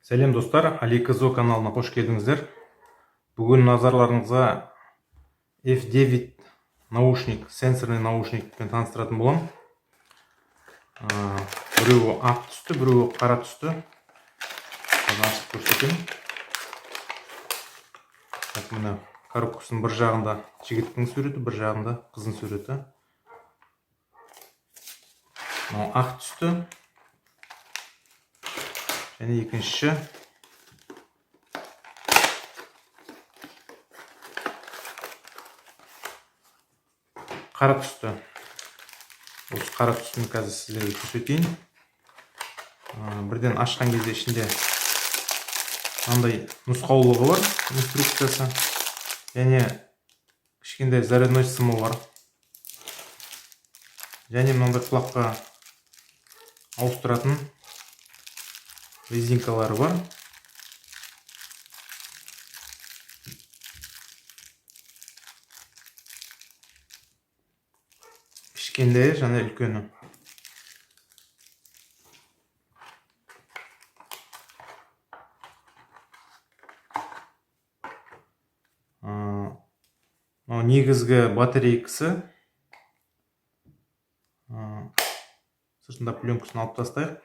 Сәлем достар, Аликазо каналына қош келдіңіздер. Бүгін назарларыңызға F9 наушник, сенсорный наушникпен таныстыратын боламын. Біреуі ақ түсті, біреуі қара түсті. Ашып көрсетемін. Мына коробкасының бір жағында жігіттің суреті, бір жағында қыздың суреті. Ақ түсті. Және екінші қара түсті. Осы қара түстін қазір сіздерге көрсетейін. Бірден ашқан кезде ішінде мынандай нұсқаулығы бар, инструкциясы. Және кішкентай зарядной сымы бар. Және мынандай құлаққа ауыстыратын резинкалары бар. Кішкендей және үлкені. Негізгі батарейкасы. Сыртында пленкасын алып тастайық.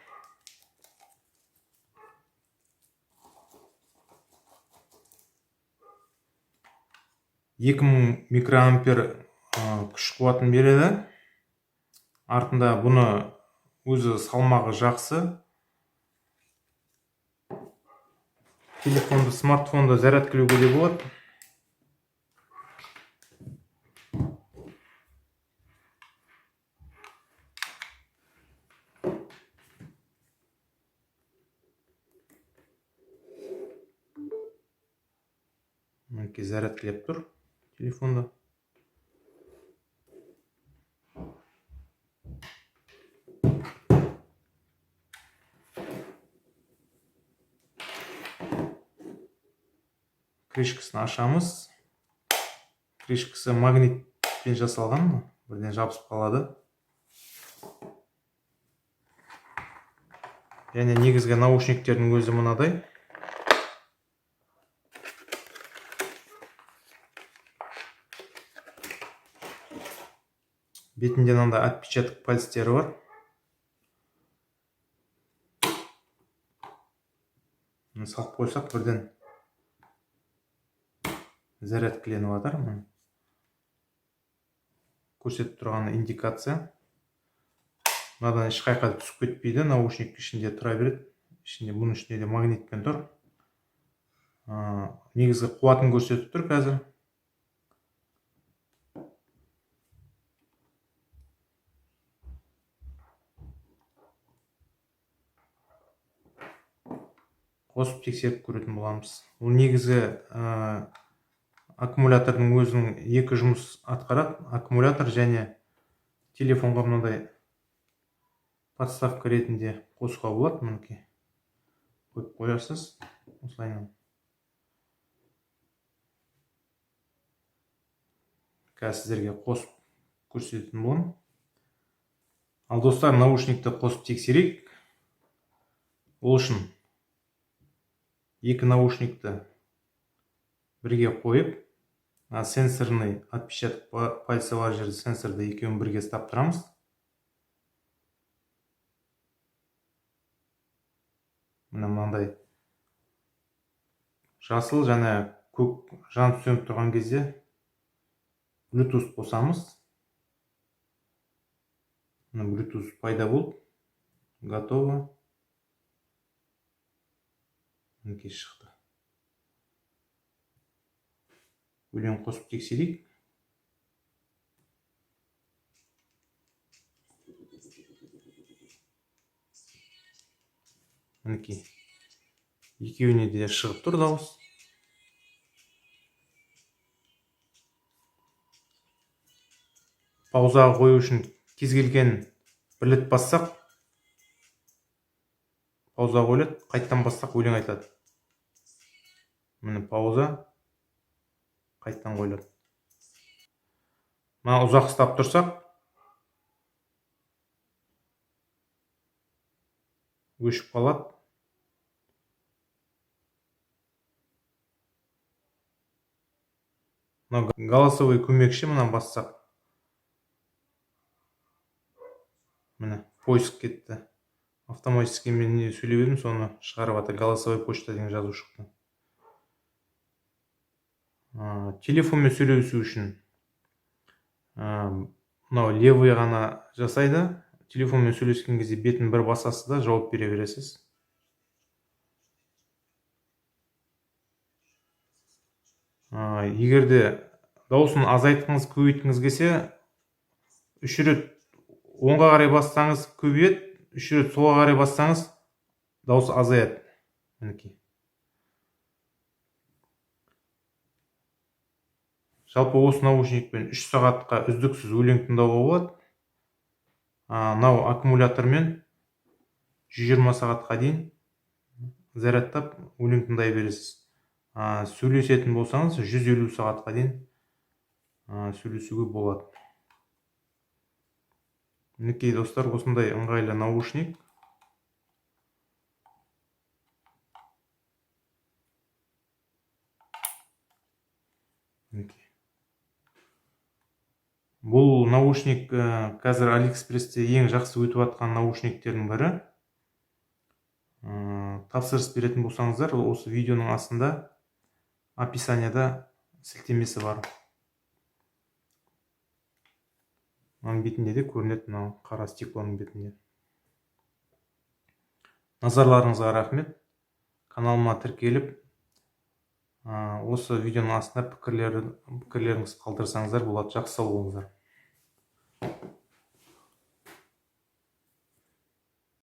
2000 микроампер күш қуатын береді. Артында бұны өзі салмағы жақсы. Телефонды, смартфонды зарядкілеуге де болады. Мінекей зарядкілеп тұр телефонды. Крышкасын ашамыз. Крышкасы магнитпен жасалған, бірден жабысып қалады. Және негізгі наушниктердің өзі мынадай. Бетінде мынандай отпечаток пальцтері бар. Салып қойсақ, бірден зарядкіленіп жатыр. Көрсетіп тұрған индикация. Мынадан ешқайда түсіп кетпейді, наушник ішінде тұра береді. Бұның ішінде де магнитпен тұр. Негізгі қуатын көрсетіп тұр қазір. Қосып тексеріп көретін боламыз. Ол негізі аккумулятордың өзінің екі жұмыс атқарады. Аккумулятор және телефонға мынандай подставка ретінде қосуға болады. Мінекей қойып қоясыз. Осылайынан. Қазір сіздерге қосып көрсететін боламын. Ал достар, наушникті қосып тексерейік. Ол үшін екі наушникті бірге қойып, сенсорный отпечаток пальца бар жерде сенсорды екеуін бірге ұстап тұрамыз. Мынандай жасыл және көк жанып сөніп тұрған кезде Bluetooth қосамыз. Bluetooth пайда болып, готово. Мінекей шықты. Өлең қосып тексерейік. Мінекей екеуіне де шығып тұр дауыс. Паузаға қою үшін кез келген бір рет бассақ, пауза қойылады, қайттан бассақ өлең айтады. Міне пауза, қайттан қойылады. Мына ұзақ ұстап тұрсақ, өшіп қалады. мына голосовой көмекші, мына бассақ. Міне поиск кетті. Автоматически мен не сөйлеп едім, соны шығарып жатыр. Голосовой почта деген жазу шықты. Телефонмен сөйлесу үшін мынау левый ғана жасайды. Телефонмен сөйлескен кезде бетін бір басасыз да жауап бере бересіз. Егерде дауысын азайтқыңыз, көбейткіңіз келсе, 3 рет оңға қарай бассаңыз көбейеді, 3 рет солға қарай бассаңыз дауыс азаяды. Мінекей. Жалпы осы наушникпен 3 сағатқа үздіксіз өлең тыңдауға болады. Мынау аккумулятормен 120 сағатқа дейін зарядтап өлең тыңдай бересіз. Сөйлесетін болсаңыз 150 сағатқа дейін сөйлесуге болады. Мінекей достар, осындай ыңғайлы наушник. Бұл наушник қазір Алиэкспрессте ең жақсы өтіп жатқан наушниктердің бірі. Тапсырыс беретін болсаңыздар, осы видеоның астында описанияда сілтемесі бар. Мынаның бетінде де көрінеді, мынау қара стеклоның бетінде. Назарларыңызға рахмет. Каналыма тіркеліп, осы видеоның астына пікірлеріңіз қалдырсаңыздар болады. Жақсы сау болыңыздар.